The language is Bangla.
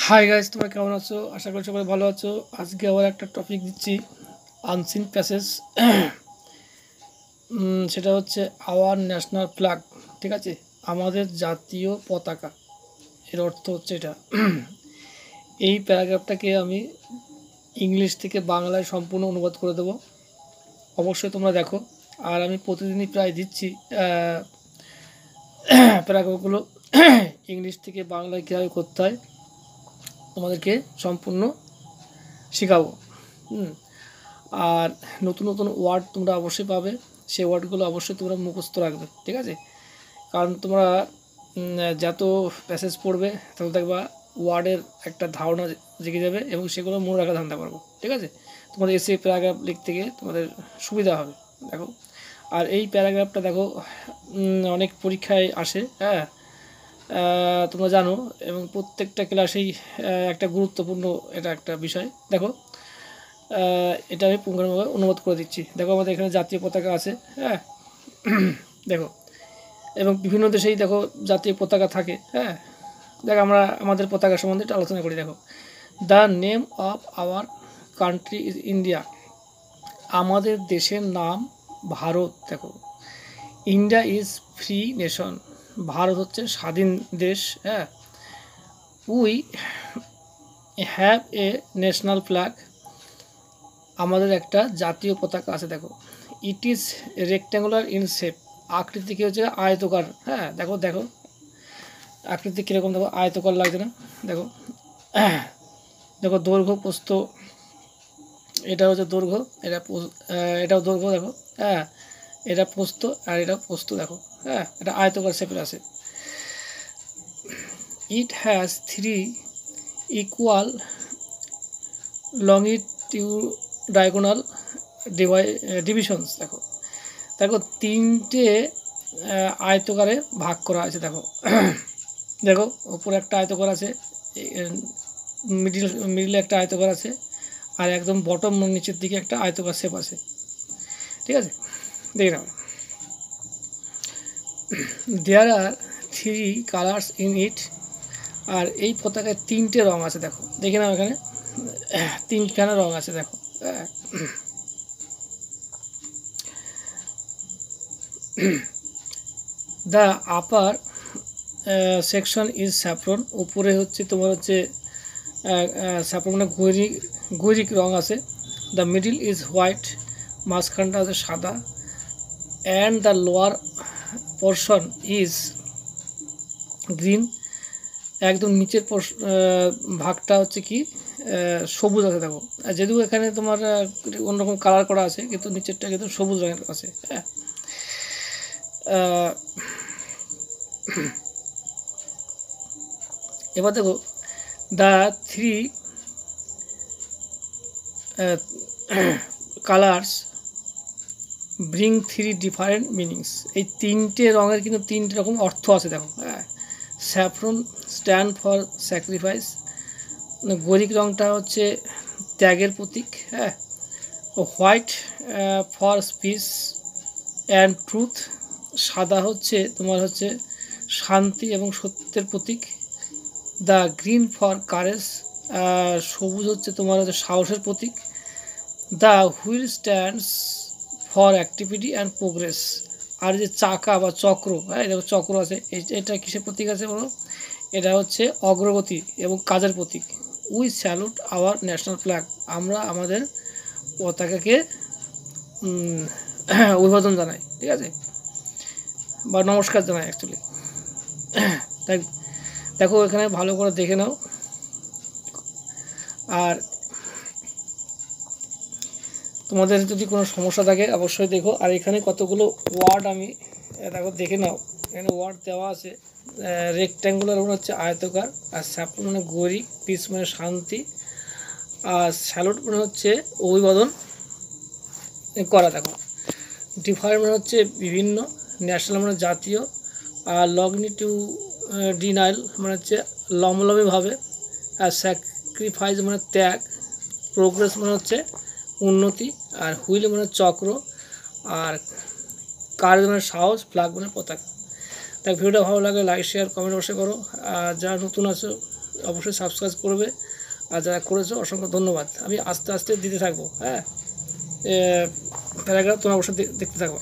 হাই গাইস, তোমরা কেমন আছো? আশা করি সবাই ভালো আছো। আজকে আবার একটা টপিক দিচ্ছি, আনসিন প্যাসেজ। সেটা হচ্ছে আওয়ার ন্যাশনাল ফ্ল্যাগ। ঠিক আছে, আমাদের জাতীয় পতাকা, এর অর্থ হচ্ছে এটা। এই প্যারাগ্রাফটাকে আমি ইংলিশ থেকে বাংলায় সম্পূর্ণ অনুবাদ করে দেবো, অবশ্যই তোমরা দেখো। আর আমি প্রতিদিনই প্রায় দিচ্ছি প্যারাগ্রাফগুলো ইংলিশ থেকে বাংলায় কীভাবে করতে হয় তোমাদেরকে সম্পূর্ণ শেখাবো। আর নতুন নতুন ওয়ার্ড তোমরা অবশ্যই পাবে, সেই ওয়ার্ডগুলো অবশ্যই তোমরা মুখস্থ রাখবে। ঠিক আছে, কারণ তোমরা যত প্যাসেজ পড়বে তত দেখবা ওয়ার্ডের একটা ধারণা জেগে যাবে এবং সেগুলো মনে রাখা ধান্দা পারবো। ঠিক আছে, তোমাদের এসে প্যারাগ্রাফ লিখতে গিয়ে তোমাদের সুবিধা হবে। দেখো, আর এই প্যারাগ্রাফটা দেখো অনেক পরীক্ষায় আসে। হ্যাঁ, তোমরা জানো, এবং প্রত্যেকটা ক্লাসেই একটা গুরুত্বপূর্ণ এটা একটা বিষয়। দেখো, এটা আমি পুঙ্খানুপুঙ্খ অনুবাদ করে দিচ্ছি। দেখো, আমাদের এখানে জাতীয় পতাকা আছে। হ্যাঁ, দেখো, এবং বিভিন্ন দেশেই দেখো জাতীয় পতাকা থাকে। হ্যাঁ, দেখো, আমরা আমাদের পতাকা সম্বন্ধে একটু আলোচনা করি। দেখো, the name of our country is India. আমাদের দেশের নাম ভারত। দেখো, India is free nation. Bharat হচ্ছে স্বাধীন দেশ। হ্যাঁ, we have a national flag. আমাদের একটা জাতীয় পতাকা আছে। দেখো, it is rectangular in shape. আকৃতি কী হচ্ছে? আয়তকার। হ্যাঁ, দেখো দেখো আকৃতি কীরকম, দেখো আয়তকার লাগছে না? দেখো, দেখো দৈর্ঘ্য প্রস্থ, এটা হচ্ছে দৈর্ঘ্য, এটাও দৈর্ঘ্য। দেখো, হ্যাঁ, এটা প্রস্থ আর এটা প্রস্থ। দেখো, হ্যাঁ, এটা আয়তকার শেপের আছে। It has 3 equal longitudinal divisions. দেখো দেখো 3টে আয়তকারে ভাগ করা আছে। দেখো, দেখো উপরে একটা আয়তকার আছে, মিডিলে একটা আয়তকার আছে, আর একদম বটম নিচের দিকে একটা আয়তকার শেপ আছে। ঠিক আছে, দেখে নাও। দেয়ার আর 3 কালার্স ইন ইট। আর এই পতাকায় 3টে রং আছে। দেখো, দেখে নাও, এখানে 3খানা রং আছে। দেখো, the upper section is saffron. উপরে হচ্ছে তোমার হচ্ছে স্যাফরন মানে গৈরিক রং আছে। The middle is white. মাঝখানটা আছে সাদা। And the lower portion is green. একদম নিচের ভাগটা হচ্ছে কি সবুজ আছে। দেখো, যদিও এখানে তোমার অন্যরকম কালার করা আছে, কিন্তু নিচেরটা কিন্তু সবুজ রঙের আছে। হ্যাঁ, এবার দেখো, the 3 colours bring 3 different meanings. এই 3টে রঙের কিন্তু 3টে রকম অর্থ আছে। দেখো, হ্যাঁ, স্যাফরন স্ট্যান্ড ফর স্যাক্রিফাইস, গৈরিক রঙটা হচ্ছে ত্যাগের প্রতীক। হ্যাঁ, white for peace and truth. সাদা হচ্ছে তোমার হচ্ছে শান্তি এবং সত্যের প্রতীক। The green for courage. সবুজ হচ্ছে তোমার হচ্ছে সাহসের প্রতীক। The wheel stands for activity and progress. আর যে চাকা বা চক্র, হ্যাঁ দেখো চক্র আছে, এটা কিসের প্রতীক আছে বলো? এটা হচ্ছে অগ্রগতি এবং কাজের প্রতীক। We salute our national flag. আমরা আমাদের পতাকাকে অভিবাদন জানাই। ঠিক আছে, বা নমস্কার জানাই অ্যাকচুয়ালি। তাই দেখো, এখানে ভালো করে দেখে নাও। আর তোমাদের যদি কোনো সমস্যা থাকে অবশ্যই দেখো। আর এখানে কতগুলো ওয়ার্ড আমি দেখো দেখে নাও। এখানে ওয়ার্ড দেওয়া আছে। রেক্ট্যাঙ্গুলার মানে হচ্ছে আয়তকার, আর স্যাফরন মানে গৈরিক, পিস মানে শান্তি, আর স্যালুট মানে হচ্ছে অভিবাদন করা। দেখো, ডিফারেন্ট মানে হচ্ছে বিভিন্ন, ন্যাশনাল মানে জাতীয়, আর লংিটিউডিনাল মানে হচ্ছে লম্বলম্বিভাবে, আর স্যাক্রিফাইস মানে ত্যাগ, প্রোগ্রেস মানে হচ্ছে উন্নতি, আর হুইল মানে চক্র, আর কারেজ মানে সাহস, ফ্ল্যাগ মানে পতাকা। তাই ভিডিওটা ভালো লাগে লাইক শেয়ার কমেন্ট অবশ্যই করো। আর যারা নতুন আছো অবশ্যই সাবস্ক্রাইব করবে, আর যারা করেছো অসংখ্য ধন্যবাদ। আমি আস্তে আস্তে দিতে থাকবো। হ্যাঁ, প্যারাগ্রাফ তোমরা অবশ্যই দেখতে থাকো।